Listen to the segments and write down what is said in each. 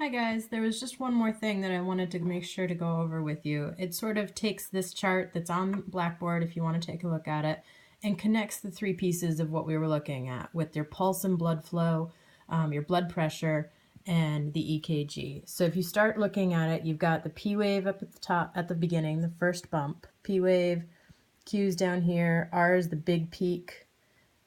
Hi guys, there was just one more thing that I wanted to make sure to go over with you. It sort of takes this chart that's on Blackboard if you want to take a look at it and connects the three pieces of what we were looking at with your pulse and blood flow, your blood pressure, and the EKG. So if you start looking at it, you've got the P wave up at the top at the beginning, the first bump. P wave, Q's down here, R is the big peak,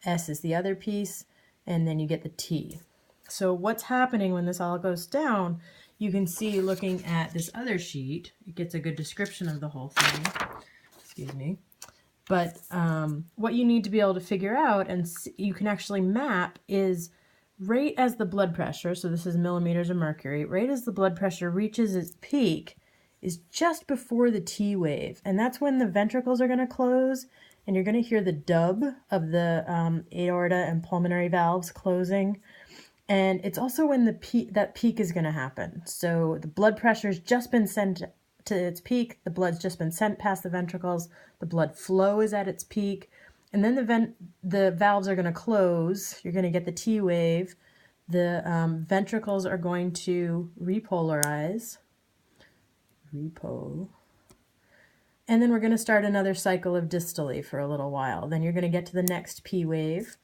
S is the other piece, and then you get the T. So what's happening when this all goes down, you can see looking at this other sheet, it gets a good description of the whole thing, excuse me. But what you need to be able to figure out, and you can actually map, is right as the blood pressure, so this is millimeters of mercury, right as the blood pressure reaches its peak is just before the T wave. And that's when the ventricles are going to close, and you're going to hear the dub of the aorta and pulmonary valves closing. And it's also when that peak is going to happen. So the blood pressure's just been sent to its peak. The blood's just been sent past the ventricles. The blood flow is at its peak. And then the valves are going to close. You're going to get the T wave. The ventricles are going to repolarize. And then we're going to start another cycle of dystole for a little while. Then you're going to get to the next P wave.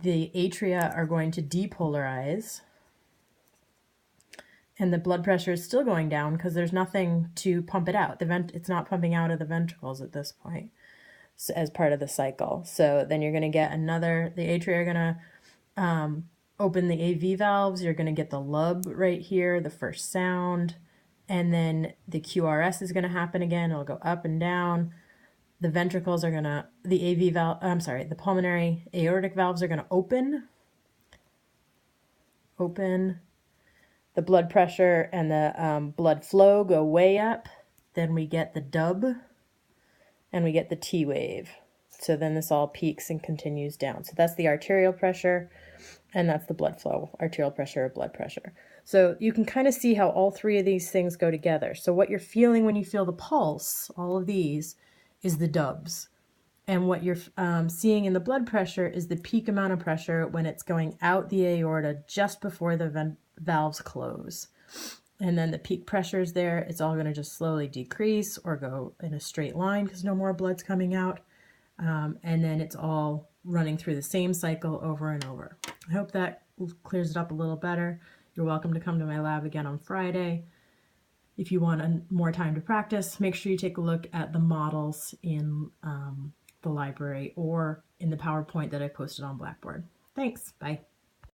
The atria are going to depolarize, and the blood pressure is still going down because there's nothing to pump it out. It's not pumping out of the ventricles at this point, so, as part of the cycle. So then you're going to get the atria are going to open the AV valves. You're going to get the lub right here, the first sound, and then the QRS is going to happen again. It'll go up and down. The ventricles are going to, the pulmonary aortic valves are going to open. The blood pressure and the blood flow go way up. Then we get the dub and we get the T wave. So then this all peaks and continues down. So that's the arterial pressure and that's the blood flow, arterial pressure or blood pressure. So you can kind of see how all three of these things go together. So what you're feeling when you feel the pulse, all of these, is the dubs. And what you're seeing in the blood pressure is the peak amount of pressure when it's going out the aorta just before the valves close. And then the peak pressure is there. It's all going to just slowly decrease or go in a straight line because no more blood's coming out. And then it's all running through the same cycle over and over. I hope that clears it up a little better. You're welcome to come to my lab again on Friday. If you want more time to practice, make sure you take a look at the models in the library or in the PowerPoint that I posted on Blackboard. Thanks. Bye.